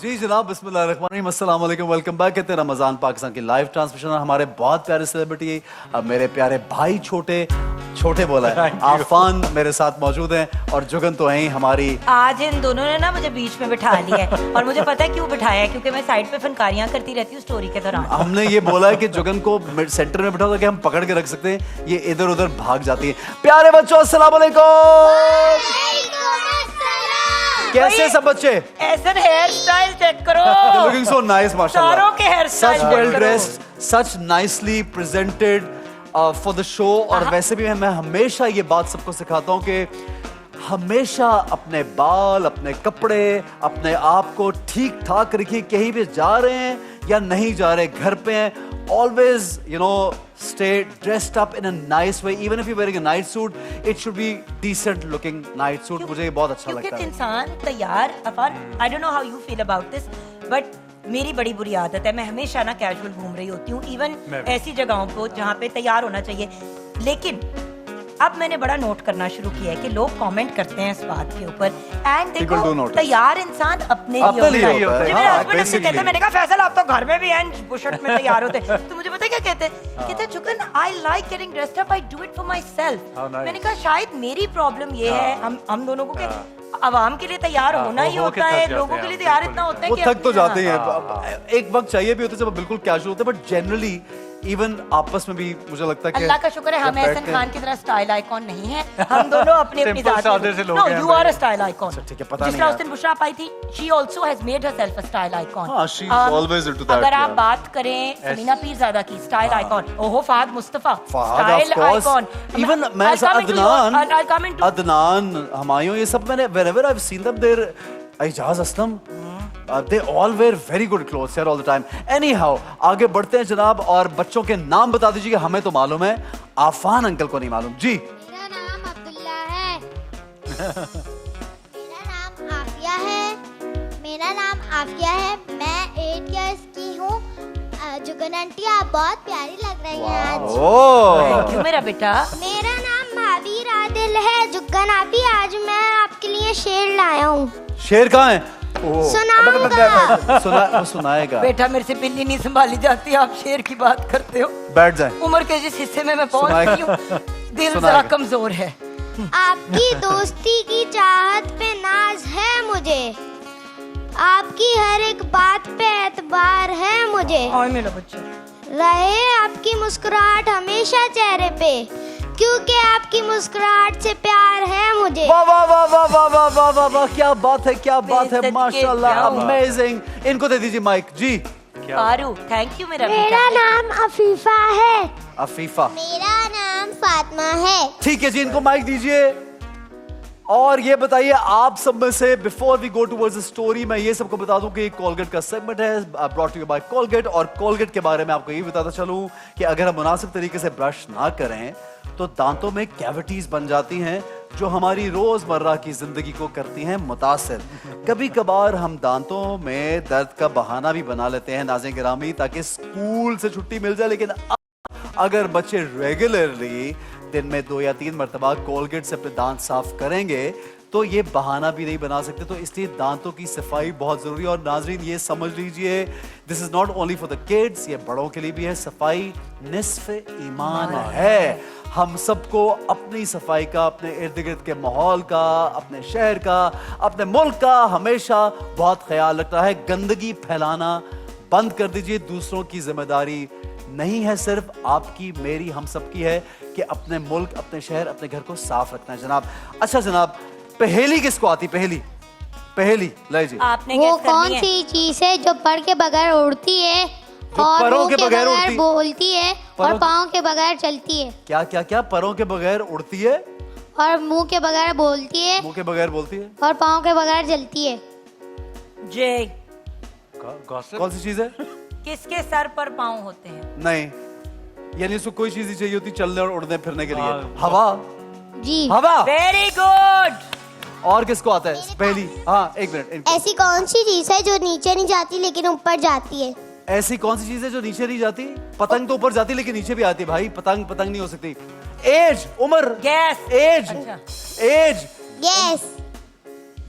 जी जनाब, बिस्मिल्लाहिर्रहमानिर्रहीम, अस्सलाम वालेकुम, वेलकम बैक कहते हैं रमजान पाकिस्तान की लाइव ट्रांसमिशन। हमारे बहुत प्यारे सेलिब्रिटी, मेरे प्यारे भाई छोटे बोला है आफान मेरे साथ मौजूद हैं और जुगन तो हैं हमारी। आज इन दोनों ने ना मुझे बीच में बिठा लिया है और मुझे पता है क्यों बिठाया है, क्योंकि मैं साइड पे फनकारियां करती रहती हूँ स्टोरी के दौरान। हमने ये बोला है कि जुगन को सेंटर में बिठा ताकि हम पकड़ के रख सकते हैं, ये इधर उधर भाग जाती है। प्यारे बच्चों अस्सलाम वालेकुम, कैसे सब बच्चे? ऐसा हेयर स्टाइल चेक करो, लुकिंग सो नाइस माशाल्लाह, सारों के hair style such well dressed, such nicely presented for the show. और वैसे भी मैं हमेशा ये बात सबको सिखाता हूँ कि हमेशा अपने बाल, अपने कपड़े, अपने आप को ठीक ठाक रखिए। कहीं भी जा रहे हैं या नहीं जा रहे, घर पे हैं, always stay dressed up in a nice way. Even if you're wearing a night suit, it should be decent looking night suit. मुझे ये बहुत अच्छा लगता है। क्योंकि इंसान तैयार, Affan I don't know how you feel about this, but मेरी बड़ी बुरी आदत है, मैं हमेशा ना कैजुअल घूम रही होती हूँ, इवन ऐसी जगहों को जहाँ पे तैयार होना चाहिए। लेकिन अब मैंने बड़ा नोट करना शुरू किया है कि लोग कमेंट करते हैं इस बात के ऊपर, एंड देखो तैयार इंसान अपने लिए होता है। मेरे हस्बैंड मुझे कहते हैं, मैंने कहा फैसल आप तो घर में भी हैं बुशर्ट में तैयार होते हैं, तो मुझे पता है क्या कहते हैं, कहते हैं जुगन I like getting dressed up, I do it for myself. मैंने कहा शायद मेरी प्रॉब्लम ये है, हम दोनों को आवाम के लिए तैयार होना ही होता है, लोगों के लिए तैयार इतना होता है कि थक तो जाते हैं, एक वक्त चाहिए भी होता है जब बिल्कुल कैजुअल होते हैं, बट जनरली इवन आपस में भी मुझे लगता है कि अल्लाह का शुक्र है हम एहसन खान की तरह स्टाइल आइकॉन नहीं है, हम दोनों अपनी अपनी जात। No you are a style icon. ठीक है, पता नहीं जिस तरह उस दिन बुशरा पाई थी, she also has made herself a style icon. हां, she is always into that. अगर आप बात करें समीना पीरजादा की स्टाइल आइकॉन, ओहो Fahad Mustafa style icon, even मैं अदनान हुमायूं, ये सब मैंने whenever I have seen them there, Ejaz Aslam, they all wear very good clothes here all the time. Anyhow, आगे बढ़ते हैं जनाब, और बच्चों के नाम बता दीजिए, हमें तो मालूम है, आफान अंकल को नहीं मालूम। जी मेरा नाम अब्दुल्ला है। मेरा नाम आफिया है। मेरा नाम आफिया है, मैं 8 इयर्स की हूँ। जुगन आंटी आप बहुत प्यारी लग रही हैं आज। थैंक यू मेरा बेटा। मेरा नाम महावीर आदिल है। जुगन आंटी आज मैं आपके लिए शेर लाया हूँ। शेर कहाँ है? सुनाएगा बेटा, मेरे से बिल्ली नहीं संभाली जाती, आप शेर की बात करते हो। बैठ जाए। उम्र के जिस हिस्से में मैं पहुंच गई हूँ, दिल जरा कमजोर है। आपकी दोस्ती की चाहत पे नाज है मुझे, आपकी हर एक बात पे एतबार है मुझे। मेरा बच्चा रहे आपकी मुस्कुराहट हमेशा चेहरे पे, क्योंकि आपकी मुस्कुराहट से प्यार है मुझे। वाह वाह वाह वाह वाह वाह वाह वाह वाह, क्या बात है, क्या बात है, माशाल्लाह, अमेजिंग। इनको दे दीजिए माइक। जी पारू, थैंक यू मेरा मेरा नाम अफीफा है। अफीफा। मेरा नाम फातिमा है। ठीक है जी, इनको माइक दीजिए। और ये बताइए आप सब में से, before we go towards the story, मैं ये सबको बता दूं कि कोलगेट का सेगमेंट है brought to you by Colgate, और कोलगेट के बारे में आपको ये बताता चलूं कि अगर हम मुनासिब तरीके से ब्रश ना करें तो दांतों में कैविटीज बन जाती हैं जो हमारी रोजमर्रा की जिंदगी को करती हैं मुतासिर। कभी कभार हम दांतों में दर्द का बहाना भी बना लेते हैं नाज़रीन गिरामी, ताकि स्कूल से छुट्टी मिल जाए, लेकिन अगर बच्चे रेगुलरली दिन में 2 या 3 मरतबा कोलगेट से अपने दांत साफ करेंगे तो ये बहाना भी नहीं बना सकते। तो इसलिए दांतों की सफाई बहुत जरूरी है। और नाजरीन ये समझ लीजिए, this is not only for the kids, ये बड़ों के लिए भी है। सफाई निस्फ ईमान है। हम सबको अपनी सफाई का, अपने इर्द गिर्द के माहौल का, अपने शहर का, अपने मुल्क का हमेशा बहुत ख्याल रखना है। गंदगी फैलाना बंद कर दीजिए। दूसरों की जिम्मेदारी नहीं है, सिर्फ आपकी, मेरी, हम सबकी है कि अपने मुल्क, अपने शहर, अपने घर को साफ रखना है जनाब। अच्छा जनाब, पहेली किसको आती? पहेली लीजिए। आपने वो कौन सी चीज है जो पर के बगैर उड़ती है और मुंह के बगैर बोलती है और पाँव के बगैर चलती है? क्या क्या क्या? परों के बगैर उड़ती है और मुंह के बगैर बोलती है, मुंह के बगैर बोलती है और पाँव के बगैर चलती है। जय कौन सी चीज है? किसके सर पर पाँव होते हैं? नहीं, यानी उसको कोई चीज ही चाहिए होती चलने और उड़ने फिरने के लिए। हवा। जी हवा। Very good. और किसको आता है पहली? हाँ, एक मिनट। ऐसी कौन सी चीज है जो नीचे नहीं जाती लेकिन ऊपर जाती है? ऐसी कौन सी चीज है जो नीचे नहीं जाती? पतंग तो ऊपर जाती लेकिन नीचे भी आती है भाई। पतंग नहीं हो सकती। एज, उम्र। गैस। एज। अच्छा। Age. Guess.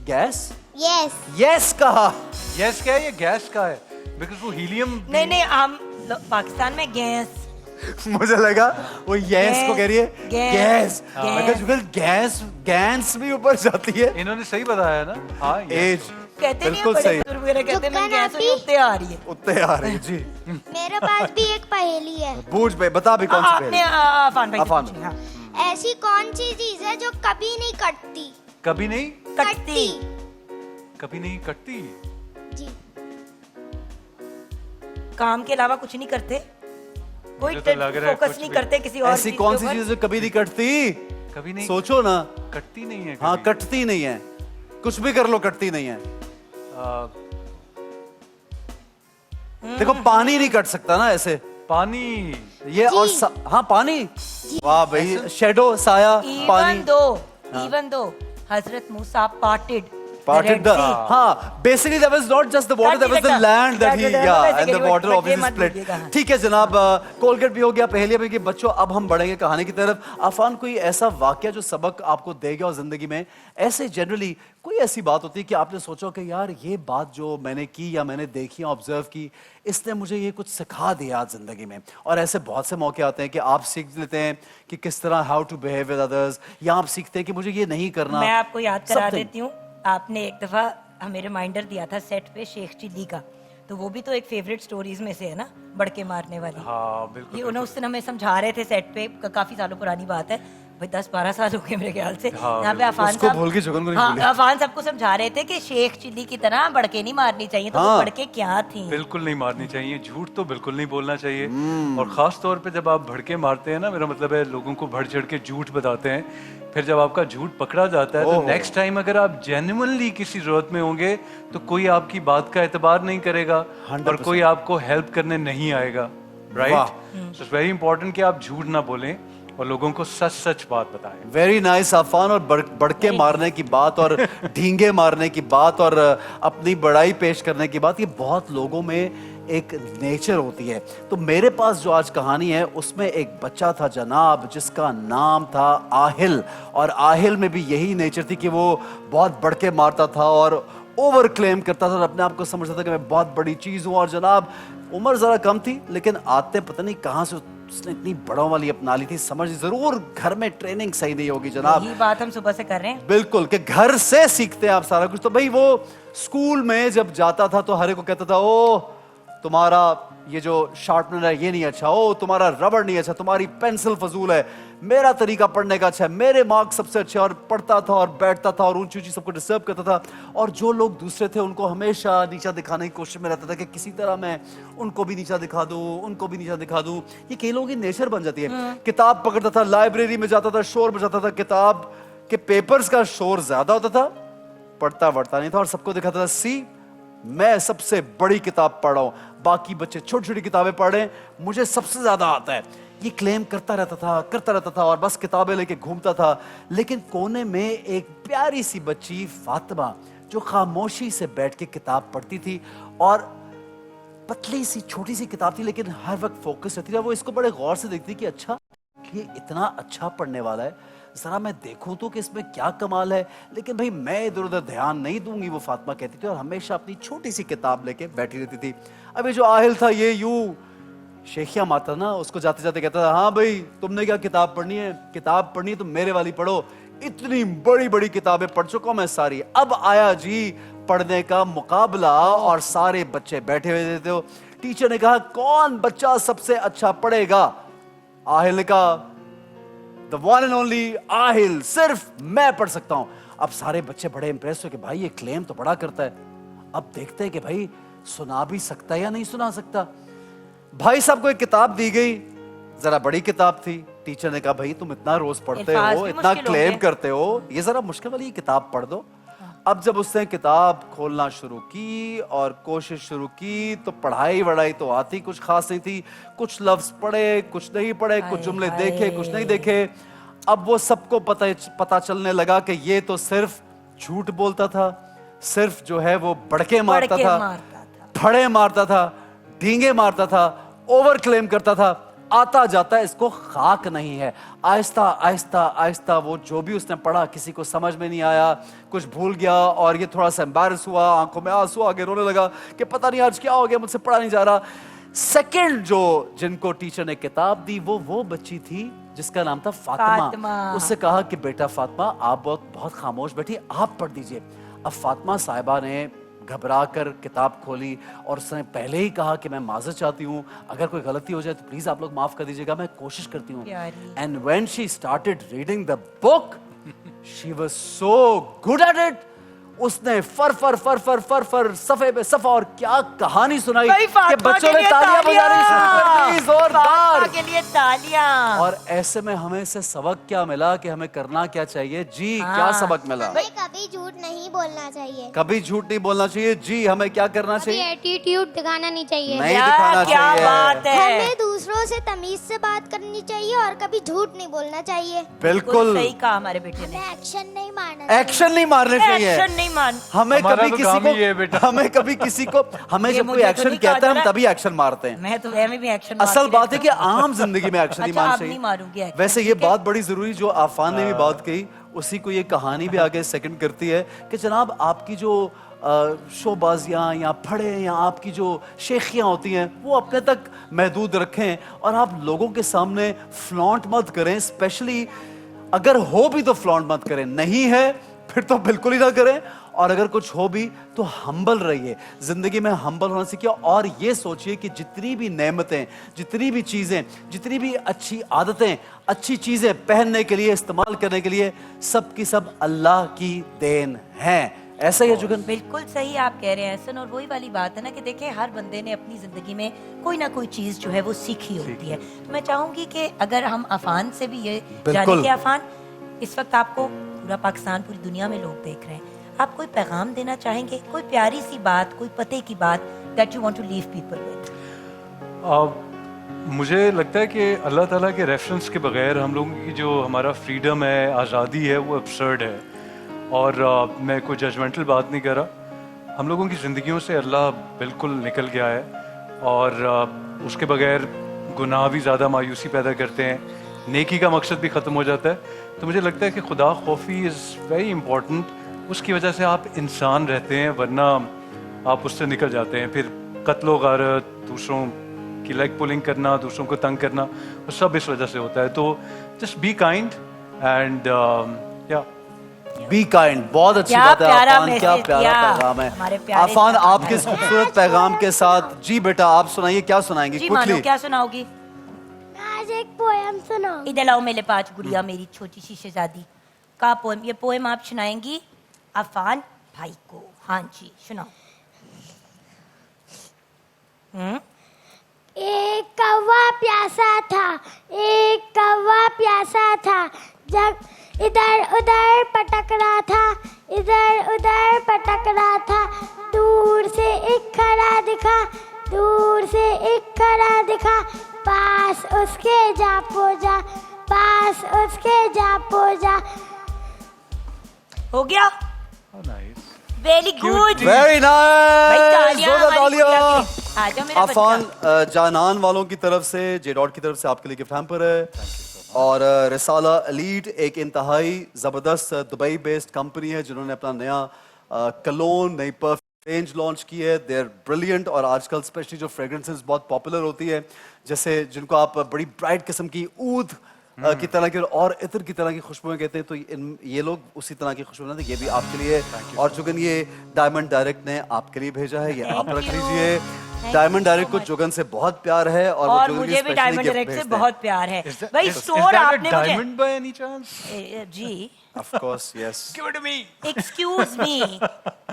Guess. Yes yes कहा। यस क्या है, ये गैस का है, बिकॉज वो हीलियम। नहीं हम पाकिस्तान में गैस मुझे लगा वो यस को कह रही है, गैस, गैस। गैस। मैं कहा जुगल गैस गैस भी ऊपर जाती है। इन्होंने सही बताया ना। हाँ एज कहते नहीं बिल्कुल बड़े सही, बुजुर्ग वगैरह कहते हैं, मैं जुगन गैस आंटी। उत्ते आ रही है। उत्ते आ रही है जी। मेरे पास भी एक पहेली है। बूझ भाई बता भी कौन सी आपने पहेली? अफान भाई से अफान। पूछनी, हाँ। ऐसी कौन सी चीज है जो कभी नहीं कटती? कभी नहीं, कटती। कभी नहीं कटती। जी। काम के अलावा कुछ नहीं करते, कोई मुझे तो लग रहा है फोकस कुछ नहीं भी। करते किसी और ऐसी चीज कौन के सी ऊपर। चीज जो कभी नहीं कटती? कभी नहीं सोचो ना। कटती नहीं है हाँ कभी। कटती नहीं है, कुछ भी कर लो कटती नहीं है। आ, देखो पानी नहीं कट सकता ना ऐसे, पानी। ये और हाँ पानी। वाह भाई, शेडो साया पानी। Even though Hazrat Musa parted Parted Red the, Sea. हाँ basically that was not just the water, that was the land that he, yeah, and the water obviously split. ठीक है जनाब, कोलगेट भी हो गया, पहेलियां भी हो गई बच्चों। अब हम बढ़ेंगे कहानी की तरफ। अफान, कोई ऐसा वाक्य जो सबक आपको दे गया और जिंदगी में, ऐसे जनरली कोई ऐसी बात होती है कि आपने सोचा कि यार ये बात जो मैंने की या मैंने देखी ऑब्जर्व की, इसने मुझे ये कुछ सिखा दिया आज जिंदगी में। और ऐसे बहुत से मौके आते हैं कि आप सीख लेते हैं कि किस तरह how to behave with others, या आप सीखते हैं कि मुझे ये नहीं करना। मैं आपको याद करा Something. देती हूँ, आपने एक दफा हमें रिमाइंडर दिया था सेट पे शेख चिल्ली का, तो वो भी तो एक फेवरेट स्टोरीज में से है ना, बड़के मारने वाली। हाँ बिल्कुल। ये उन्हें उस दिन हमें समझा रहे थे सेट पे, काफी सालों पुरानी बात है भाई, 10-12 साल हो गए मेरे ख्याल से। हाँ, यहाँ पे अफान उसको साहब, भूल के जुगन को नहीं हाँ, भूली। अफान सबको समझा रहे थे कि शेख चिल्ली की तरह बड़के नहीं मारनी चाहिए, तो वो हाँ। बड़के क्या थी? बिल्कुल नहीं मारनी चाहिए, झूठ तो बिल्कुल नहीं बोलना चाहिए। और खास तौर पे जब आप भड़के मारते हैं ना, मेरा मतलब है लोगों को बढ़ चढ़ के झूठ बताते हैं, फिर जब आपका झूठ पकड़ा जाता है तो ओहो। नेक्स्ट टाइम अगर आप जेन्युइनली किसी जरूरत में होंगे तो कोई आपकी बात का एतबार नहीं करेगा और 100%। कोई आपको हेल्प करने नहीं आएगा। Right, so it's very important कि आप झूठ ना बोलें और लोगों को सच सच बात बताएं। Very nice Afan. और बड़के मारने की बात और ढींगे मारने की बात और अपनी बड़ाई पेश करने की बात, ये बहुत लोगों में एक नेचर होती है। तो मेरे पास जो आज कहानी है उसमें एक बच्चा था जनाब जिसका नाम था आहिल, और आहिल में भी यही नेचर थी कि वो बहुत बड़के मारता था और ओवर क्लेम करता था और अपने आप को समझता था कि मैं बहुत बड़ी चीज हूं। और जनाब उम्र जरा कम थी लेकिन आते पता नहीं कहां से उसने इतनी बड़ों वाली अपना ली थी, समझ जरूर घर में ट्रेनिंग सही नहीं होगी जनाब। यही बात हम सुबह से कर रहे हैं। बिल्कुल, कि घर से सीखते हैं आप सारा कुछ। तो भाई वो स्कूल में जब जाता था तो हर एक को कहता था, ओ तुम्हारा ये जो शार्पनर है ये नहीं अच्छा, ओ तुम्हारा रबड़ नहीं अच्छा, तुम्हारी पेंसिल फजूल है, मेरा तरीका पढ़ने का अच्छा है, मेरे मार्क्स सबसे अच्छे। और पढ़ता था और बैठता था और ऊंची ऊंची सबको डिस्टर्ब करता था। और जो लोग दूसरे थे उनको हमेशा नीचा दिखाने की कोशिश में रहता था कि किसी तरह मैं उनको भी नीचा दिखा दूं, उनको भी नीचा दिखा दूं। ये कई लोगों की नेचर बन जाती है। किताब पकड़ता था, लाइब्रेरी में जाता था, शोर बजाता था, किताब के पेपर्स का शोर ज्यादा होता था, पढ़ता वढ़ता नहीं था और सबको दिखाता था, सी मैं सबसे बड़ी किताब पढ़ रहा हूं, बाकी बच्चे छोटी छोटी किताबें पढ़ रहे हैं, मुझे सबसे ज्यादा आता है। ये क्लेम करता रहता था और बस किताबें लेके घूमता था। लेकिन कोने में एक प्यारी सी बच्ची फातिमा जो खामोशी से बैठ के किताब पढ़ती थी, और पतली सी छोटी सी किताब थी लेकिन हर वक्त फोकस रहती थी। वो इसको बड़े गौर से देखती कि अच्छा ये इतना अच्छा पढ़ने वाला है, जरा मैं देखूं तो कि इसमें क्या कमाल है। लेकिन भाई मैं इधर उधर ध्यान नहीं दूंगी, वो फातिमा कहती थी, और हमेशा अपनी छोटी सी किताब लेके बैठी रहती थी। अब ये जो आहिल था ये यूं शेखिया मारता ना, उसको जाते जाते कहता था, हाँ भाई तुमने क्या किताब पढ़नी है, किताब पढ़नी है तो मेरे वाली पढ़ो, इतनी बड़ी बड़ी किताबें पढ़ चुका हूं मैं सारी। अब आया जी पढ़ने का मुकाबला और सारे बच्चे बैठे हुए थे। टीचर ने कहा कौन बच्चा सबसे अच्छा पढ़ेगा? आहिल ने कहा the one and only Aahil, सिर्फ मैं पढ़ सकता हूं। अब सारे बच्चे बड़े इंप्रेस हुए कि भाई ये क्लेम तो बड़ा करता है, अब देखते हैं कि भाई सुना भी सकता है या नहीं सुना सकता। भाई साहब को एक किताब दी गई, जरा बड़ी किताब थी। टीचर ने कहा भाई तुम इतना रोज पढ़ते अल्फाज हो, भी इतना मुश्किल क्लेम होंगे। करते हो, ये जरा मुश्किल वाली किताब पढ़ दो। अब जब उसने किताब खोलना शुरू की और कोशिश शुरू की तो पढ़ाई वढ़ाई तो आती कुछ खास नहीं थी, कुछ लफ्ज पढ़े कुछ नहीं पढ़े, कुछ जुमले देखे कुछ नहीं देखे। अब वो सबको पता चलने लगा कि ये तो सिर्फ झूठ बोलता था, सिर्फ जो है वो बड़के मारता बड़के था, मारता था। फड़े मारता था, ढींगे मारता था, ओवर क्लेम करता था। आता जाता है, इसको खाक नहीं है। आहिस्ता आहिस्ता आहिस्ता वो जो भी उसने पढ़ा किसी को समझ में नहीं आया, कुछ भूल गया और ये थोड़ा सा एम्बैरस हुआ, आंखों में आंसू आ गए, रोने लगा कि पता नहीं आज क्या हो गया, मुझसे पढ़ा नहीं जा रहा। सेकंड जो जिनको टीचर ने किताब दी वो बच्ची थी जिसका नाम था फातिमा। उससे कहा कि बेटा फातिमा आप बहुत खामोश बैठी, आप पढ़ दीजिए। अब फातिमा साहिबा ने घबरा कर किताब खोली और उसने पहले ही कहा कि मैं माजरत चाहती हूँ, अगर कोई गलती हो जाए तो प्लीज आप लोग माफ कर दीजिएगा, मैं कोशिश करती हूँ। And when she started reading the book she was so good at it. उसने फर सफे पे सफा और क्या कहानी सुनाई कि बच्चों ने तालियां बजानी शुरू कर दी, जोरदार के लिए तालियां। और ऐसे में हमें से सबक क्या मिला कि हमें करना क्या चाहिए जी? क्या सबक मिला? हमें कभी झूठ नहीं बोलना चाहिए। कभी झूठ नहीं बोलना चाहिए जी। हमें क्या करना चाहिए? एटीट्यूड दिखाना नहीं चाहिए। नहीं दिखाना क्या चाहिए। बात है। हमें दूसरों से तमीज से बात करनी चाहिए और कभी झूठ नहीं बोलना चाहिए। बिल्कुल सही कहा हमारे बेटे ने। हमें एक्शन नहीं मारना चाहिए। एक्शन नहीं मारने चाहिए। एक्शन नहीं मान। हमें हमारा कभी तो किसी काम ही है बेटा। को हमें कभी किसी को हमें ये जब कोई मुझे तो एक्शन नहीं कहता है कहा हम जा तभी एक्शन मारते हैं। मैं तो मैं भी एक्शन असल बात है कि आम जिंदगी में एक्शन नहीं अच्छा, मारना आप नहीं मारूंगी चाहिए। action, वैसे ये ठीक है? बात बड़ी जरूरी जो आफान ने भी बात कही, उसी को ये कहानी भी आगे सेकंड करती है कि जनाब आपकी जो शोबाजियाँ या फड़े या आपकी जो शेखियाँ होती हैं वो अपने तक महदूद रखें और आप लोगों के सामने फ्लॉन्ट मत करें। स्पेशली अगर हो भी तो फ्लॉन्ट मत करें, नहीं है फिर तो बिल्कुल ही ना करें। और अगर कुछ हो भी तो हम्बल रहिए, जिंदगी में हम्बल होना सीखिए और ये सोचिए कि जितनी भी नेमतें, जितनी भी चीजें, जितनी भी अच्छी आदतें, अच्छी चीजें पहनने के लिए, इस्तेमाल करने के लिए, सब की सब अल्लाह की देन है। ऐसा ही है जुगन? बिल्कुल सही आप कह रहे हैं हसन। और वही वाली बात है ना कि देखिए हर बंदे ने अपनी जिंदगी में कोई ना कोई चीज जो है वो सीखी होती है। तो मैं चाहूंगी कि अगर हम अफान से भी ये जाने कि अफान इस वक्त आपको पूरा पाकिस्तान, पूरी दुनिया में लोग देख रहे हैं, आप कोई पैगाम देना चाहेंगे, कोई प्यारी सी बात, कोई पते की बात that you want to leave people with? मुझे लगता है कि अल्लाह ताला के रेफरेंस के बगैर हम लोगों की जो हमारा फ्रीडम है, आज़ादी है, वो अब्सर्ड है। और मैं कोई जजमेंटल बात नहीं कर रहा। हम लोगों की ज़िंदगियों से अल्लाह बिल्कुल निकल गया है और उसके बगैर गुनाह भी ज़्यादा मायूसी पैदा करते हैं, नेकी का मकसद भी ख़त्म हो जाता है। तो मुझे लगता है कि खुदा खौफी इज़ वेरी इंपॉर्टेंट। उसकी वजह से आप इंसान रहते हैं, वरना आप उससे निकल जाते हैं। फिर कत्लो गारत, दूसरों की लेग पुलिंग करना, दूसरों को तंग करना, वो सब इस वजह से होता है। तो जस्ट बी काइंड एंड या बी काइंड। बहुत अच्छी क्या बात है प्यारा आफान, क्या मैसेज प्यारा दिया पैगाम हमारे है। प्यारे आफान पैगाम आपके इस खूबसूरत पैगाम के साथ जी बेटा आप सुनाइए, क्या सुनाएंगी? जी मानो, क्या सुनाओगी? आज एक पोएम सुनाओ। इधर लाओ मेरे पास गुड़िया, मेरी छोटी सी शहजादी का पोएम। ये पोएम आप सुनाएंगी अफान भाई को। हाँ जी सुनाओ। एक कौवा प्यासा था, एक कौवा प्यासा था, जब इधर उधर पटक रहा था, इधर उधर पटक रहा था। दूर से एक खड़ा दिखा, दूर से एक खड़ा दिखा, पास उसके जा पहुंचा, पास उसके जा पहुंचा। हो गया? Very good, very nice. आजा मेरा आफान बच्चा। जानान वालों की तरफ से, जे डॉट की तरफ से आपके लिए गिफ्ट हैम्पर है। और रिसाला एलीट एक इंतहाई ज़बरदस्त दुबई बेस्ड कंपनी है जिन्होंने अपना नया कलोन, नई परफ्यूम रेंज लॉन्च की है। They are brilliant. और आजकल स्पेशली जो फ्रेग्रेंसेस बहुत पॉपुलर होती है, जैसे जिनको आप बड़ी ब्राइट किस्म की ऊद की तरह की और इत्र की तरह की खुशबुएं कहते हैं, तो ये लोग उसी तरह की खुशबू बनाते हैं। ये भी आपके लिए। और जुगन ये डायमंड डायरेक्ट ने आपके लिए भेजा है, ये आप रख लीजिए। डायमंड डायरेक्ट को जुगन से बहुत प्यार है और मुझे भी डायमंड डायरेक्ट से बहुत प्यार है। भाई स्टोर आपने मुझे डायमंड बाय एनी चांस? जी Of course, yes. Give it to me. Excuse me.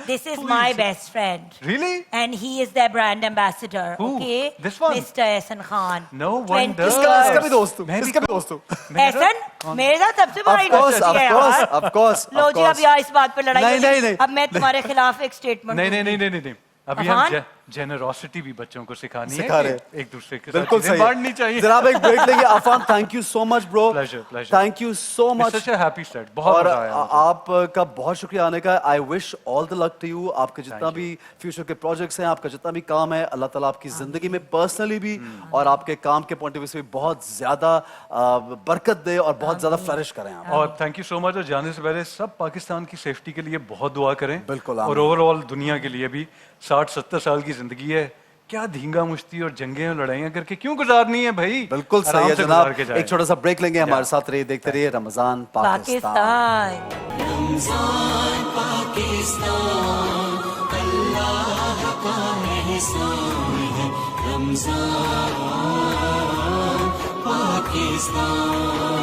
This is my best friend. Really? And he is their brand ambassador. Who? Okay? This one? Mr. Ehsan Khan. No wonder. इसका भी दोस्त हूँ, मैं भी इसका भी दोस्त हूँ। एहसन मेरे साथ सबसे बड़ा Of course, इंडस्ट्री of है course, यार। of course, लो of जी अब course. यहाँ इस बात पे लड़ाई नहीं, हो गई। नहीं, नहीं। अब मैं तुम्हारे खिलाफ एक स्टेटमेंट नहीं नहीं नहीं नहीं नहीं अभी अफान? हम जेनरोसिटी भी बच्चों को सिखानी सिखा है रहे कि एक दूसरे के साथ बिल्कुल चीजें सही बांटनी चाहिए। जनाब एक ब्रेक लेंगे। Afan thank you so much bro, Pleasure, pleasure. Thank you so much. Such happy set, बहुत और मजा आया मुझे। आपका बहुत शुक्रिया आने का। I wish all the luck to you. आपके जितना Thank भी फ्यूचर के प्रोजेक्ट्स हैं, आपका जितना भी काम है, अल्लाह ताला आपकी जिंदगी में पर्सनली भी और आपके काम के पॉइंट ऑफ व्यू से भी बहुत ज्यादा बरकत दे और बहुत ज्यादा फ्लरिश करें आप। और थैंक यू सो मच। और जाने से पहले सब पाकिस्तान की सेफ्टी के लिए बहुत दुआ करें। बिल्कुल, और आमीन। ओवरऑल दुनिया के लिए भी। 60-70 साल की जिंदगी है, क्या धींगा मुश्ती और जंगें और लड़ाइयां करके क्यों गुजारनी है भाई? बिल्कुल सही आराम है से जनाब। गुजार के जाएं। एक छोटा सा ब्रेक लेंगे, हमारे Yeah. साथ रहिए, देखते रहिए रमजान पाकिस्तान। रमजान पाकिस्तान।